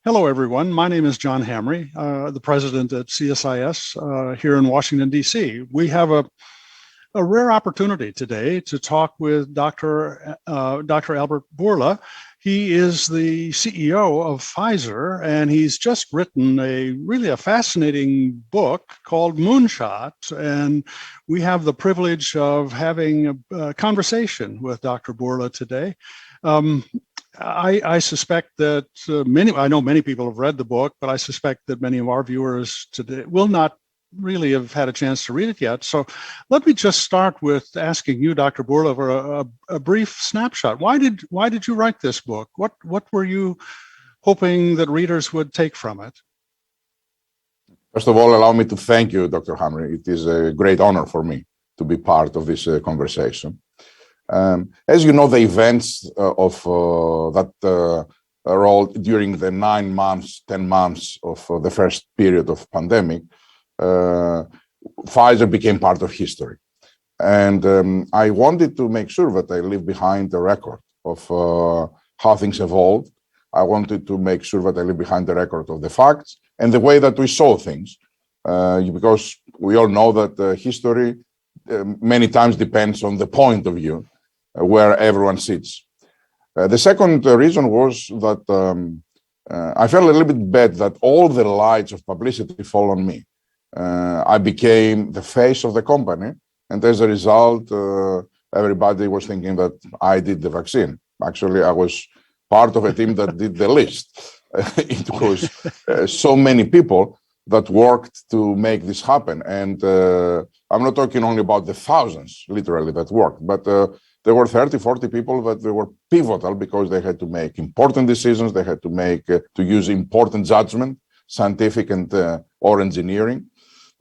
Hello, everyone. My name is John Hamre, the president at CSIS here in Washington, D.C. We have a rare opportunity today to talk with Dr. Albert Bourla. He is the CEO of Pfizer, and he's just written a fascinating book called Moonshot. And we have the privilege of having a conversation with Dr. Bourla today. I suspect that I know many people have read the book, but I suspect that many of our viewers today will not really have had a chance to read it yet. So let me just start with asking you, Dr. Bourla, for a brief snapshot. Why did you write this book? What were you hoping that readers would take from it? First of all, allow me to thank you, Dr. Hamre. It is a great honor for me to be part of this conversation. As you know, the events that rolled during the 9 months, 10 months of the first period of pandemic, Pfizer became part of history. And I wanted to make sure that I leave behind the record of how things evolved. I wanted to make sure that I leave behind the record of the facts and the way that we saw things, because we all know that history many times depends on the point of view where everyone sits. The second reason was that I felt a little bit bad that all the lights of publicity fall on me. I became the face of the company, and as a result, everybody was thinking that I did the vaccine. Actually, I was part of a team that did the list. It was so many people that worked to make this happen. And I'm not talking only about the thousands, literally, that worked, but there were 30, 40 people that they were pivotal because they had to make important decisions. They had to use important judgment, scientific and or engineering.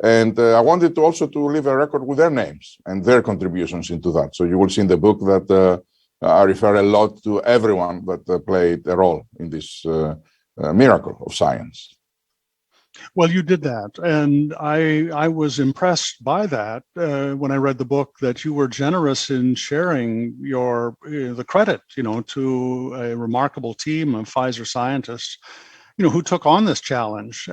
And I wanted to also to leave a record with their names and their contributions into that. So you will see in the book that I refer a lot to everyone that played a role in this miracle of science. Well, you did that, and I was impressed by that when I read the book, that you were generous in sharing the credit, to a remarkable team of Pfizer scientists, who took on this challenge.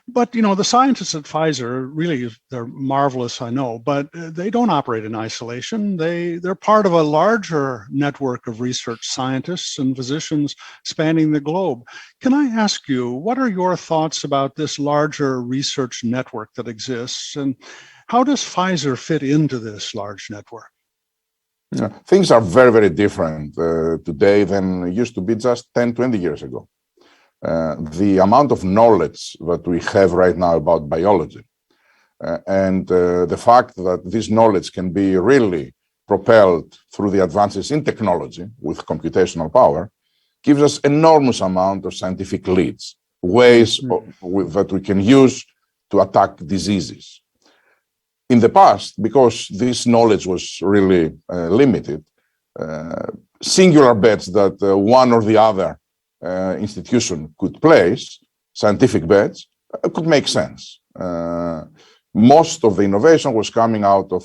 But, the scientists at Pfizer, really, they're marvelous, I know, but they don't operate in isolation. They're part of a larger network of research scientists and physicians spanning the globe. Can I ask you, what are your thoughts about this larger research network that exists, and how does Pfizer fit into this large network? Yeah, things are very, very different today than it used to be just 10, 20 years ago. The amount of knowledge that we have right now about biology and the fact that this knowledge can be really propelled through the advances in technology with computational power gives us enormous amount of scientific leads, ways that we can use to attack diseases. In the past, because this knowledge was really limited, singular bets that one or the other institution could place, scientific bets, could make sense. Most of the innovation was coming out of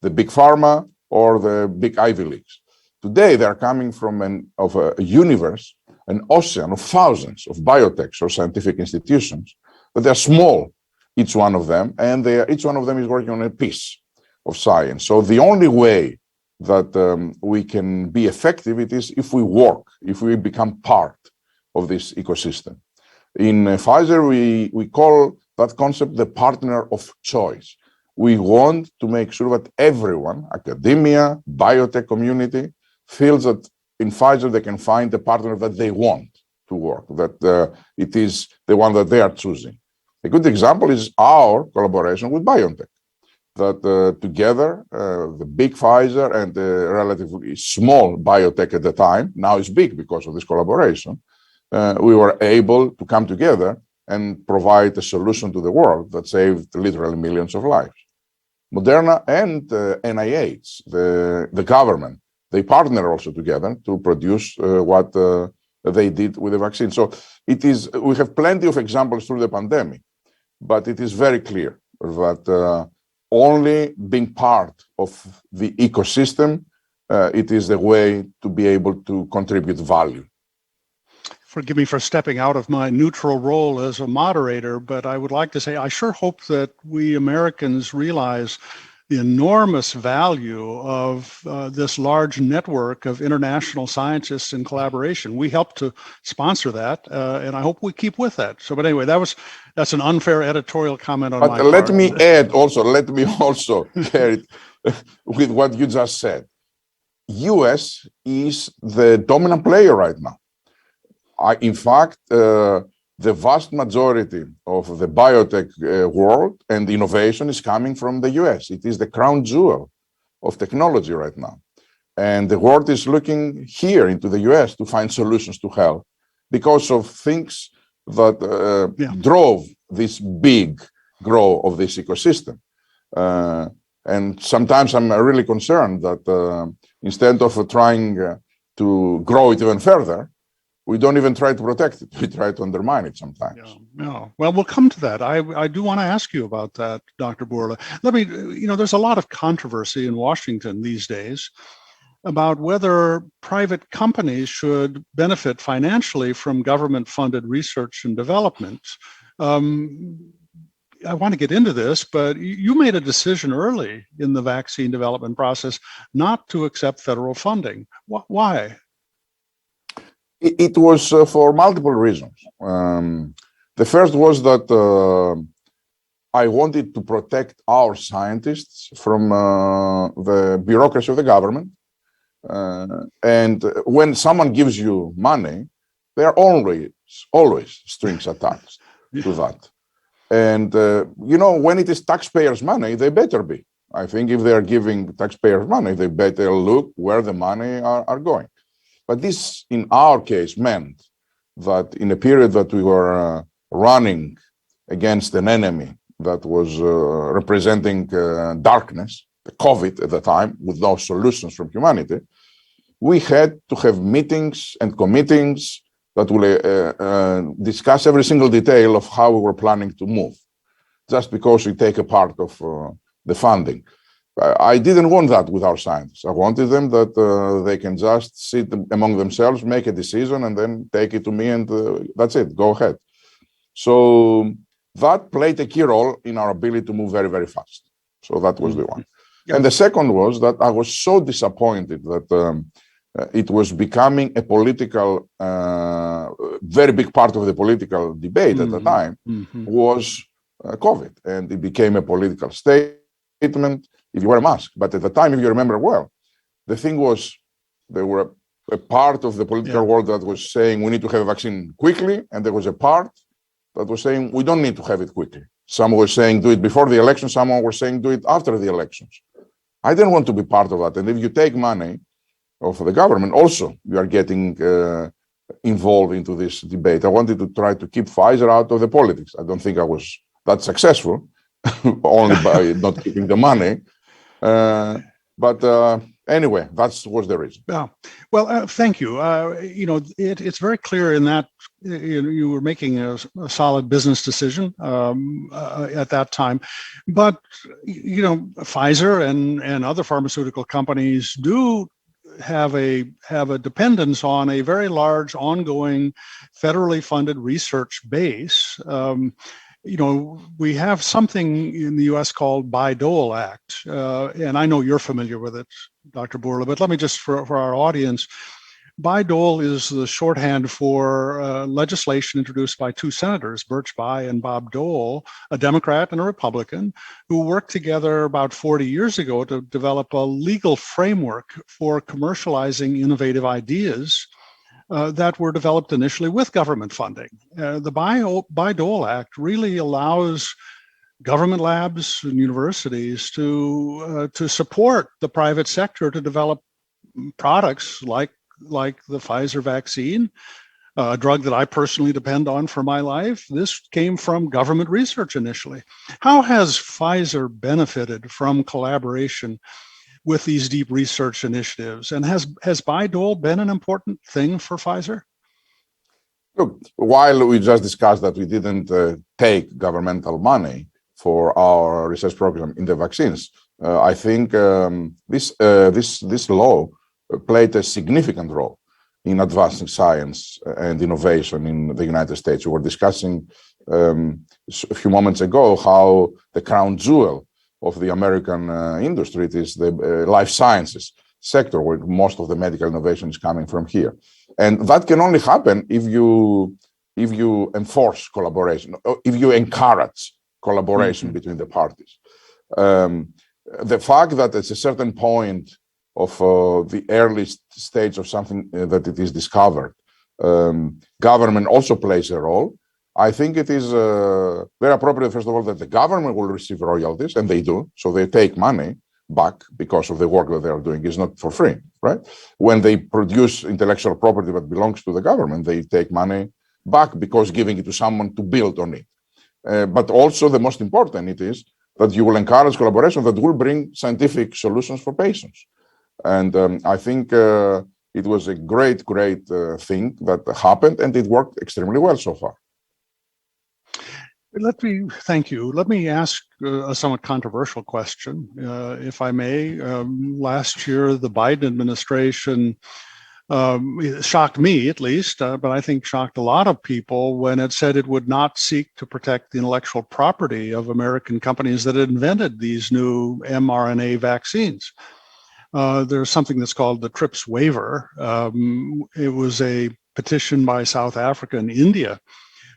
the big pharma or the big Ivy Leagues. Today, they are coming from a universe, an ocean of thousands of biotechs or scientific institutions, but they're small, each one of them, and each one of them is working on a piece of science. So the only way that we can be effective, it is if we work, if we become part of this ecosystem. In Pfizer, we call that concept the partner of choice. We want to make sure that everyone, academia, biotech community, feels that in Pfizer they can find the partner that they want to work, that it is the one that they are choosing. A good example is our collaboration with BioNTech. That together, the big Pfizer and the relatively small biotech at the time, now it's big because of this collaboration, we were able to come together and provide a solution to the world that saved literally millions of lives. Moderna and NIH, the government, they partner also together to produce what they did with the vaccine. So we have plenty of examples through the pandemic, but it is very clear that only being part of the ecosystem, it is the way to be able to contribute value. forgive me for stepping out of my neutral role as a moderator, but I would like to say I sure hope that we Americans realize the enormous value of this large network of international scientists in collaboration. We helped to sponsor that, and I hope we keep with that. So, but anyway, that's an unfair editorial comment on my part. Let me also share it with what you just said. US is the dominant player right now. In fact, the vast majority of the biotech world and innovation is coming from the US. It is the crown jewel of technology right now. And the world is looking here into the US to find solutions to health because of things that drove this big growth of this ecosystem. And sometimes I'm really concerned that instead of trying to grow it even further, we don't even try to protect it. We try to undermine it sometimes. Yeah. Well, we'll come to that. I do want to ask you about that, Dr. Bourla. There's a lot of controversy in Washington these days about whether private companies should benefit financially from government-funded research and development. I want to get into this, but you made a decision early in the vaccine development process not to accept federal funding. Why? It was for multiple reasons. The first was that I wanted to protect our scientists from the bureaucracy of the government. And when someone gives you money, there are always strings attached to that. And, when it is taxpayers' money, they better be. I think if they're giving taxpayers' money, they better look where the money are going. But this, in our case, meant that in a period that we were running against an enemy that was representing darkness, the COVID at the time, with no solutions from humanity, we had to have meetings and committees that will discuss every single detail of how we were planning to move, just because we take a part of the funding. I didn't want that with our scientists. I wanted them that they can just sit among themselves, make a decision, and then take it to me, and that's it, go ahead. So that played a key role in our ability to move very, very fast. So that was the one. And the second was that I was so disappointed that it was becoming a political, very big part of the political debate at the time was COVID. And it became a political statement if you wear a mask. But at the time, if you remember well, the thing was there were a part of the political world that was saying we need to have a vaccine quickly. And there was a part that was saying we don't need to have it quickly. Some were saying do it before the election. Someone were saying do it after the elections. I didn't want to be part of that. And if you take money of the government, also you are getting involved into this debate. I wanted to try to keep Pfizer out of the politics. I don't think I was that successful, only by not keeping the money. But anyway, that was the reason. Yeah. Well, thank you. It's very clear in that you were making a solid business decision at that time. But, Pfizer and other pharmaceutical companies do have a dependence on a very large ongoing federally funded research base. We have something in the U.S. called Bayh-Dole Act, and I know you're familiar with it, Dr. Bourla, but let me just, for our audience, Bayh-Dole is the shorthand for legislation introduced by two senators, Birch Bayh and Bob Dole, a Democrat and a Republican, who worked together about 40 years ago to develop a legal framework for commercializing innovative ideas that were developed initially with government funding. The Bayh-Dole Act really allows government labs and universities to support the private sector to develop products like the Pfizer vaccine, a drug that I personally depend on for my life. This came from government research initially. How has Pfizer benefited from collaboration with these deep research initiatives? And has Bayh-Dole been an important thing for Pfizer? Look, while we just discussed that we didn't take governmental money for our research program in the vaccines, I think this law played a significant role in advancing science and innovation in the United States. We were discussing a few moments ago how the crown jewel of the American industry is the life sciences sector, where most of the medical innovation is coming from here. And that can only happen if you enforce collaboration, or if you encourage collaboration between the parties. The fact that at a certain point of the early stage of something that it is discovered, government also plays a role. I think it is very appropriate, first of all, that the government will receive royalties, and they do. So they take money back because of the work that they are doing. It's not for free, right? When they produce intellectual property that belongs to the government, they take money back because giving it to someone to build on it. But also the most important it is that you will encourage collaboration that will bring scientific solutions for patients. And I think it was a great thing that happened, and it worked extremely well so far. Thank you. Let me ask a somewhat controversial question, if I may. Last year, the Biden administration shocked me, at least, but I think shocked a lot of people when it said it would not seek to protect the intellectual property of American companies that invented these new mRNA vaccines. There's something that's called the TRIPS Waiver. It was a petition by South Africa and India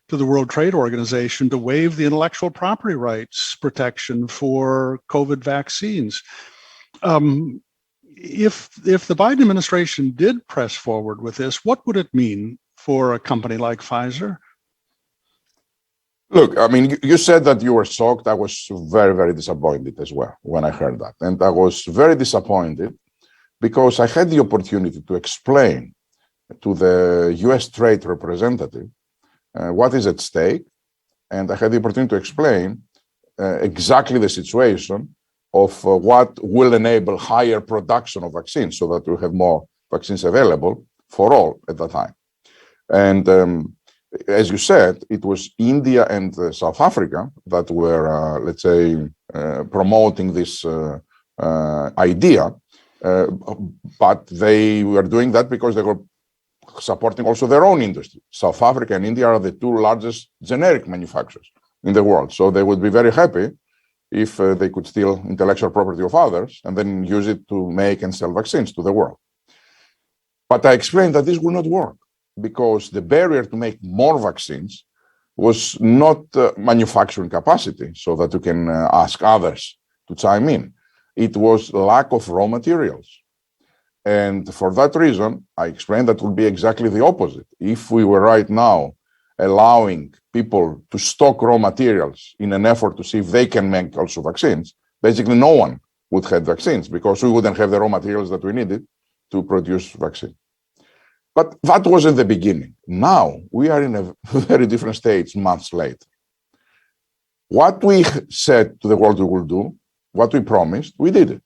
to the World Trade Organization to waive the intellectual property rights protection for COVID vaccines. If the Biden administration did press forward with this, what would it mean for a company like Pfizer? Look, I mean, you said that you were shocked. I was very disappointed as well when I heard that. And I was very disappointed because I had the opportunity to explain to the US trade representative what is at stake. And I had the opportunity to explain exactly the situation of what will enable higher production of vaccines so that we have more vaccines available for all at that time. And as you said, it was India and South Africa that were, let's say, promoting this idea, but they were doing that because they were supporting also their own industry. South Africa and India are the two largest generic manufacturers in the world, so they would be very happy if they could steal intellectual property of others and then use it to make and sell vaccines to the world. But I explained that this will not work because the barrier to make more vaccines was not manufacturing capacity so that you can ask others to chime in. It was lack of raw materials. And for that reason, I explained that would be exactly the opposite. If we were right now allowing people to stock raw materials in an effort to see if they can make also vaccines, basically no one would have vaccines because we wouldn't have the raw materials that we needed to produce vaccine. But that was in the beginning. Now we are in a very different stage months later. What we said to the world we will do, what we promised, we did it.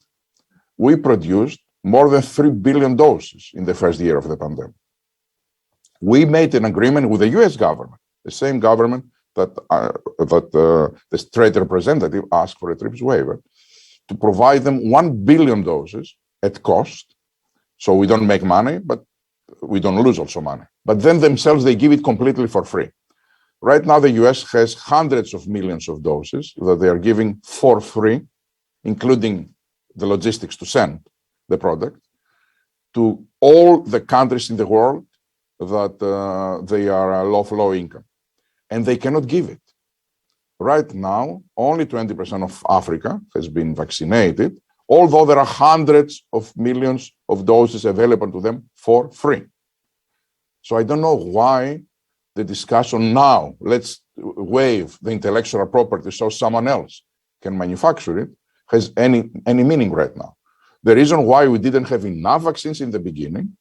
We produced more than 3 billion doses in the first year of the pandemic. We made an agreement with the US government, the same government that the trade representative asked for a TRIPS waiver, to provide them 1 billion doses at cost. So we don't make money, but we don't lose also money. But then themselves, they give it completely for free. Right now, the US has hundreds of millions of doses that they are giving for free, including the logistics to send the product to all the countries in the world that they are low income, and they cannot give it. Right now, only 20% of Africa has been vaccinated, although there are hundreds of millions of doses available to them for free. So I don't know why the discussion now, let's waive the intellectual property so someone else can manufacture it, has any meaning right now. The reason why we didn't have enough vaccines in the beginning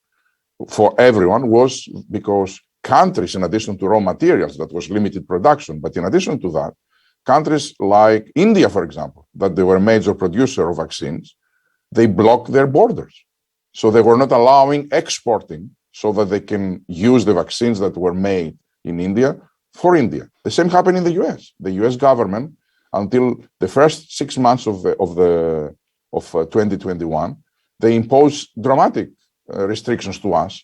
for everyone was because countries, in addition to raw materials, that was limited production, but in addition to that, countries like India, for example, that they were a major producer of vaccines, they blocked their borders. So they were not allowing exporting so that they can use the vaccines that were made in India for India. The same happened in the US. The US government, until the first 6 months of 2021, they imposed dramatic restrictions to us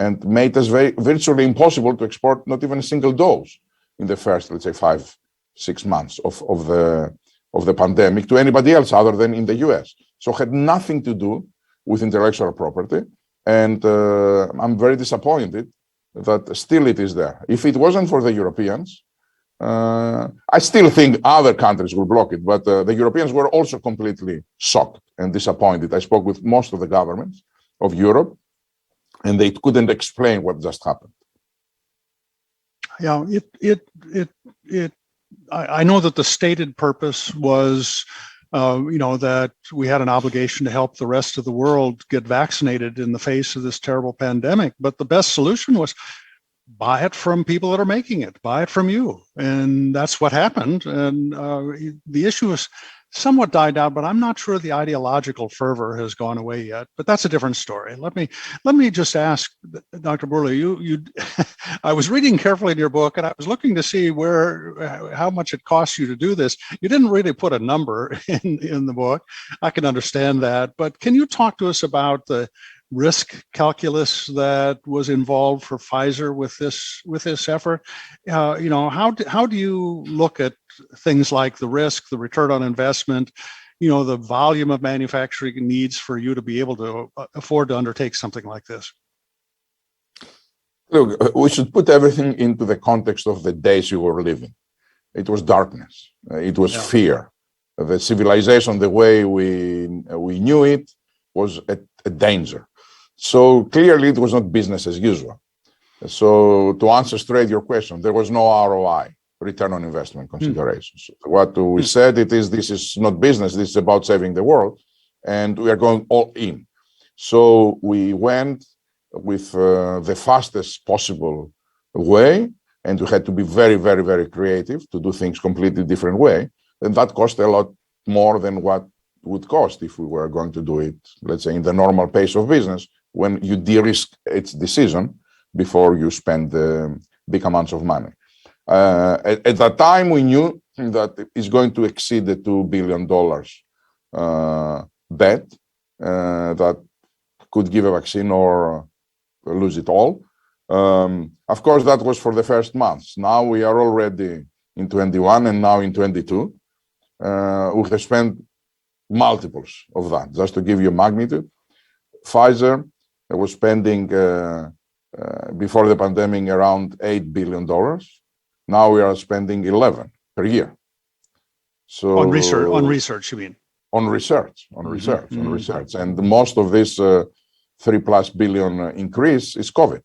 and made us virtually impossible to export not even a single dose in the first, let's say, 5-6 months of the pandemic to anybody else other than in the US. So it had nothing to do with intellectual property. And I'm very disappointed that still it is there. If it wasn't for the Europeans, I still think other countries will block it, but the Europeans were also completely shocked and disappointed. I spoke with most of the governments of Europe, and they couldn't explain what just happened. Yeah, I know that the stated purpose was, that we had an obligation to help the rest of the world get vaccinated in the face of this terrible pandemic. But the best solution was buy it from people that are making it, buy it from you. And that's what happened. And the issue is somewhat died down, but I'm not sure the ideological fervor has gone away yet. But that's a different story. Let me just ask, Dr. Bourla, you I was reading carefully in your book, and I was looking to see how much it costs you to do this. You didn't really put a number in the book. I can understand that, but can you talk to us about the risk calculus that was involved for Pfizer with this effort? How do you look at things like the risk, the return on investment, the volume of manufacturing needs for you to be able to afford to undertake something like this? Look, we should put everything into the context of the days you were living. It was darkness. It was fear. The civilization, the way we knew it, was a danger. So clearly it was not business as usual. So to answer straight your question, there was no ROI, return on investment considerations. What we said this is not business, this is about saving the world, and we are going all in. So we went with the fastest possible way, and we had to be very, very, very creative to do things completely different way. And that cost a lot more than what would cost if we were going to do it, let's say, in the normal pace of business, when you de-risk its decision before you spend big amounts of money. At that time, we knew that it's going to exceed the $2 billion bet that could give a vaccine or lose it all. Of course, that was for the first months. Now we are already in 21 and now in 22. We have spent multiples of that. Just to give you magnitude, Pfizer was spending before the pandemic around $8 billion. Now we are spending 11 per year. So on research, you mean? On research. And most of this $3+ billion increase is COVID.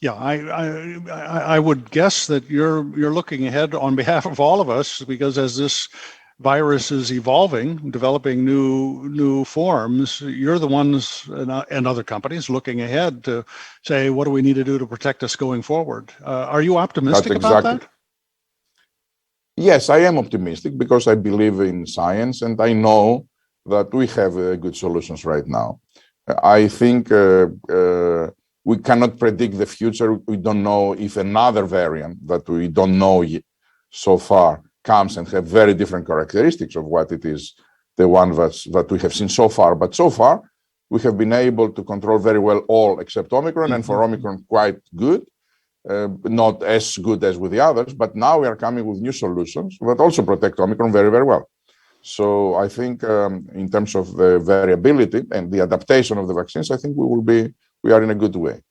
Yeah, I would guess that you're looking ahead on behalf of all of us, because as this virus is evolving, developing new forms, you're the ones and other companies looking ahead to say, what do we need to do to protect us going forward? Are you optimistic about that? Yes, I am optimistic because I believe in science and I know that we have good solutions right now. I think we cannot predict the future. We don't know if another variant that we don't know yet so far comes and have very different characteristics of what it is, the one that we have seen so far. But so far, we have been able to control very well all except Omicron, and for Omicron, quite good. Not as good as with the others, but now we are coming with new solutions that also protect Omicron very, very well. So I think in terms of the variability and the adaptation of the vaccines, I think we are in a good way.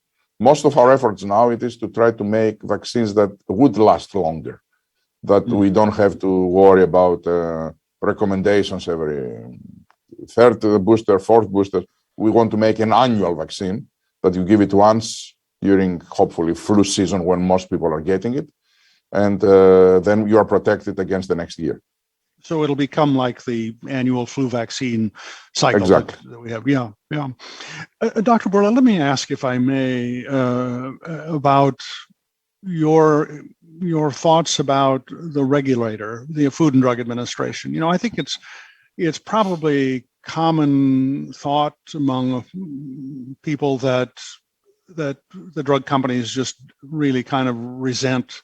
Most of our efforts now, it is to try to make vaccines that would last longer, that we don't have to worry about recommendations every third booster, fourth booster. We want to make an annual vaccine that you give it once during, hopefully, flu season when most people are getting it. And then you are protected against the next year. So it'll become like the annual flu vaccine cycle that we have. Yeah. Dr. Bourla, let me ask, if I may, about your thoughts about the regulator, the Food and Drug Administration. I think it's probably common thought among people that the drug companies just really kind of resent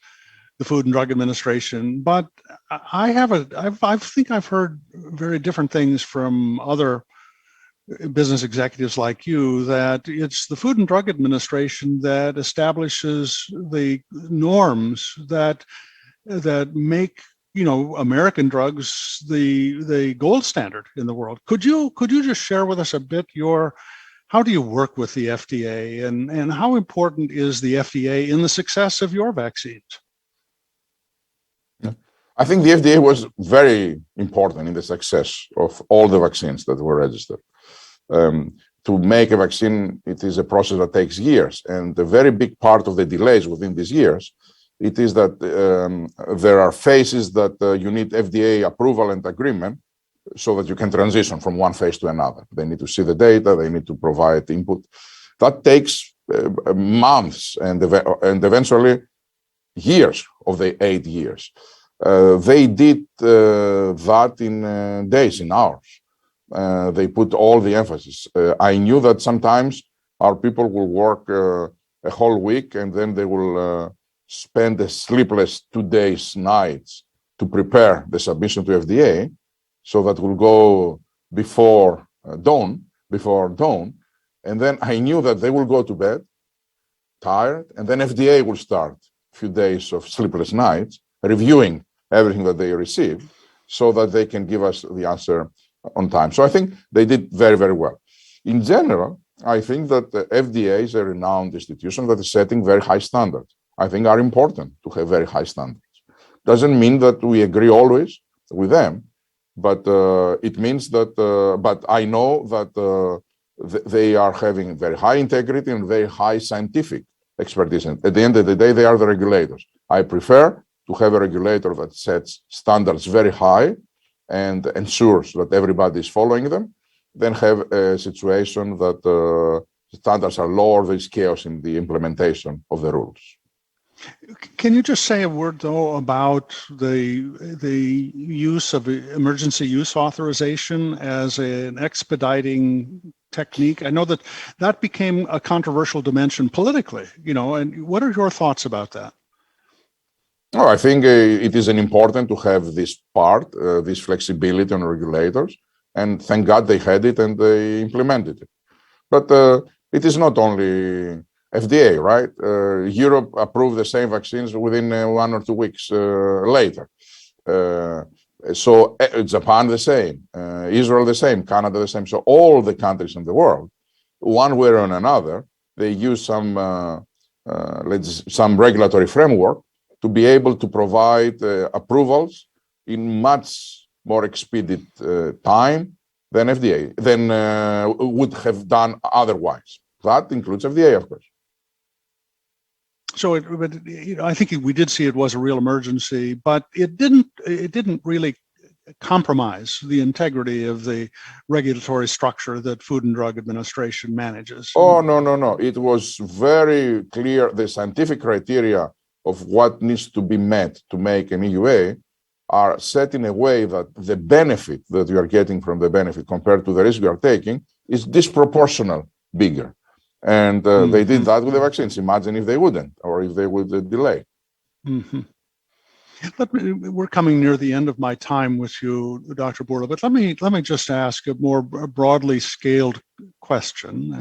the Food and Drug Administration, but I think I've heard very different things from other business executives like you that it's the Food and Drug Administration that establishes the norms that make American drugs the gold standard in the world. Could you just share with us a bit how do you work with the FDA and how important is the FDA in the success of your vaccines? I think the FDA was very important in the success of all the vaccines that were registered. To make a vaccine, it is a process that takes years, and a very big part of the delays within these years, it is that there are phases that you need FDA approval and agreement so that you can transition from one phase to another. They need to see the data, they need to provide input. That takes months and eventually years of the 8 years. They did that in days, in hours. They put all the emphasis. I knew that sometimes our people will work a whole week and then they will spend a sleepless 2 days, nights to prepare the submission to FDA. So that will go before dawn. And then I knew that they will go to bed tired, and then FDA will start a few days of sleepless nights reviewing everything that they receive so that they can give us the answer on time. So I think they did very, very well. In general, I think that the FDA is a renowned institution that is setting very high standards. I think are important to have very high standards. Doesn't mean that we agree always with them, but it means that, but I know that they are having very high integrity and very high scientific expertise. And at the end of the day, they are the regulators. I prefer to have a regulator that sets standards very high and ensures that everybody is following them, than have a situation that standards are lower, there's chaos in the implementation of the rules. Can you just say a word, though, about the use of emergency use authorization as an expediting technique? I know that became a controversial dimension politically, and what are your thoughts about that? Oh, I think it is important to have this part, this flexibility on regulators, and thank God they had it and they implemented it. But it is not only FDA, right? Europe approved the same vaccines within 1 or 2 weeks later. So Japan the same, Israel the same, Canada the same. So all the countries in the world, one way or another, they use some regulatory framework to be able to provide approvals in much more expedited time than FDA, than would have done otherwise. That includes FDA, of course. So, I think we did see it was a real emergency, but it didn't really compromise the integrity of the regulatory structure that Food and Drug Administration manages. Oh, no. It was very clear. The scientific criteria of what needs to be met to make an EUA are set in a way that the benefit that you are getting from the benefit compared to the risk you are taking is disproportional bigger. And they did that with the vaccines. Imagine if they wouldn't, or if they would delay. Mm-hmm. We're coming near the end of my time with you, Dr. Bourla, but let me just ask a more broadly scaled question.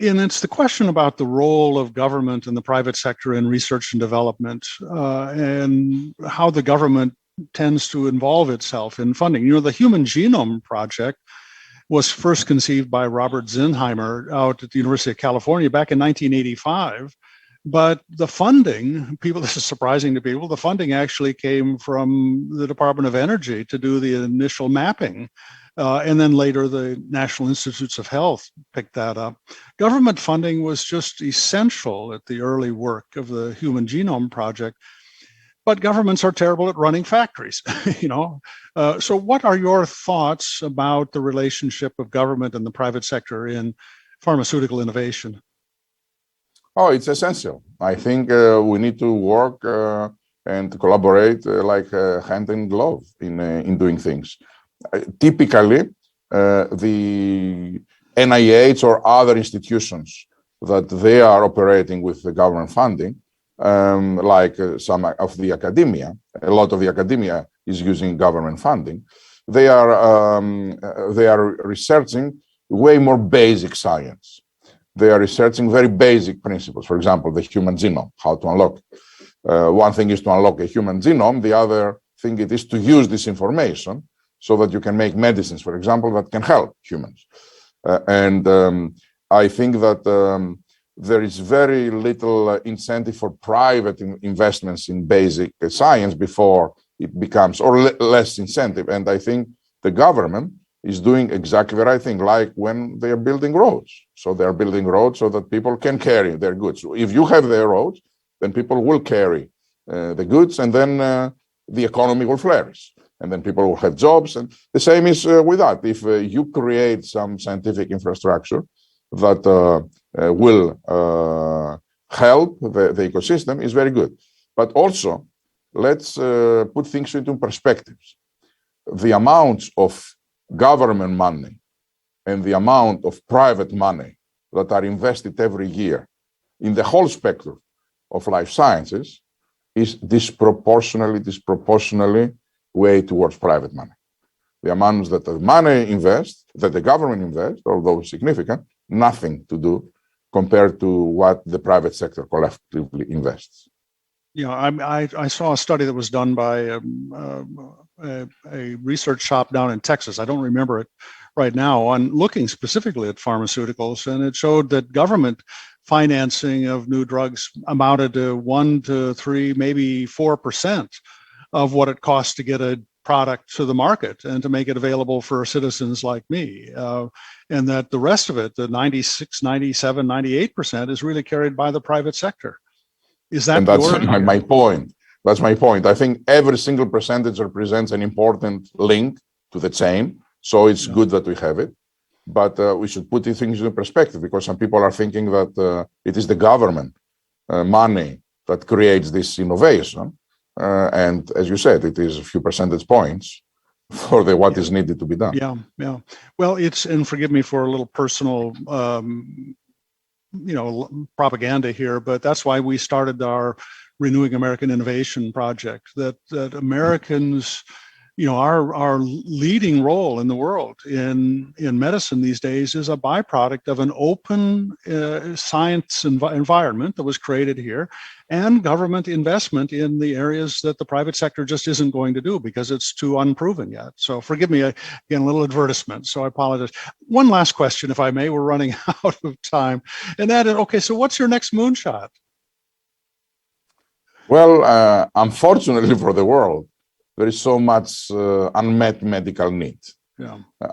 It's the question about the role of government and the private sector in research and development, and how the government tends to involve itself in funding. The Human Genome Project was first conceived by Robert Zinheimer out at the University of California back in 1985. But the funding, this is surprising to people, the funding actually came from the Department of Energy to do the initial mapping. And then later, the National Institutes of Health picked that up. Government funding was just essential at the early work of the Human Genome Project. But governments are terrible at running factories, So what are your thoughts about the relationship of government and the private sector in pharmaceutical innovation? Oh, it's essential. I think we need to work and collaborate like hand in glove in doing things. Typically, the NIH or other institutions that they are operating with the government funding, like some of the academia, a lot of the academia is using government funding. they are researching way more basic science. They are researching very basic principles. For example, the human genome, how to unlock. One thing is to unlock a human genome. The other thing it is to use this information so that you can make medicines, for example, that can help humans. I think that there is very little incentive for private investments in basic science before it becomes, or less incentive. And I think the government is doing exactly the right thing, like when they are building roads. So they are building roads so that people can carry their goods. So if you have their roads, then people will carry the goods, and then the economy will flourish. And then people will have jobs. And the same is with that. If you create some scientific infrastructure that will help the ecosystem, is very good. But also, let's put things into perspectives. The amounts of government money and the amount of private money that are invested every year in the whole spectrum of life sciences is disproportionately way towards private money. The amounts that the money invests, that the government invests, although significant, nothing to do compared to what the private sector collectively invests. I saw a study that was done by a research shop down in Texas. I don't remember it right now, on looking specifically at pharmaceuticals, and it showed that government financing of new drugs amounted to 1 to 3, maybe 4% of what it costs to get a product to the market and to make it available for citizens like me. And that the rest of it, the 96, 97, 98%, is really carried by the private sector. Is that my point? That's my point. I think every single percentage represents an important link to the chain. So it's good that we have it. But we should put things into perspective, because some people are thinking that it is the government money that creates this innovation. And as you said, it is a few percentage points for what is needed to be done. Yeah. Well, and forgive me for a little personal propaganda here, but that's why we started our Renewing American Innovation project, that Americans, our leading role in the world in medicine these days is a byproduct of an open science environment that was created here, and government investment in the areas that the private sector just isn't going to do because it's too unproven yet. So forgive me, again, a little advertisement, so I apologize. One last question, if I may. We're running out of time. And that is, okay, so what's your next moonshot? Well, unfortunately for the world, there is so much unmet medical need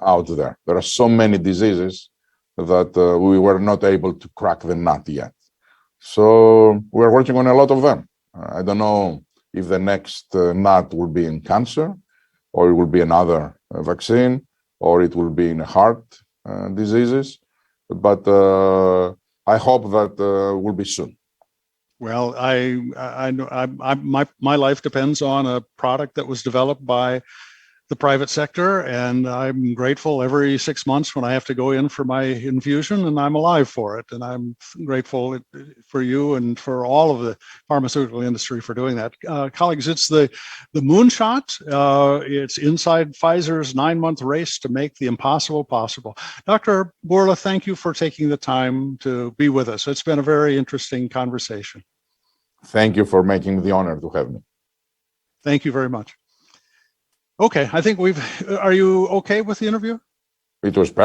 out there. There are so many diseases that we were not able to crack the nut yet. So we're working on a lot of them. I don't know if the next nut will be in cancer, or it will be another vaccine, or it will be in heart diseases. But I hope that will be soon. Well, I know my life depends on a product that was developed by the private sector, and I'm grateful every 6 months when I have to go in for my infusion, and I'm alive for it. And I'm grateful for you and for all of the pharmaceutical industry for doing that. Colleagues, it's the Moonshot. It's inside Pfizer's 9-month race to make the impossible possible. Dr. Bourla, thank you for taking the time to be with us. It's been a very interesting conversation. Thank you for making the honor to have me. Thank you very much. Okay, I think are you okay with the interview? It was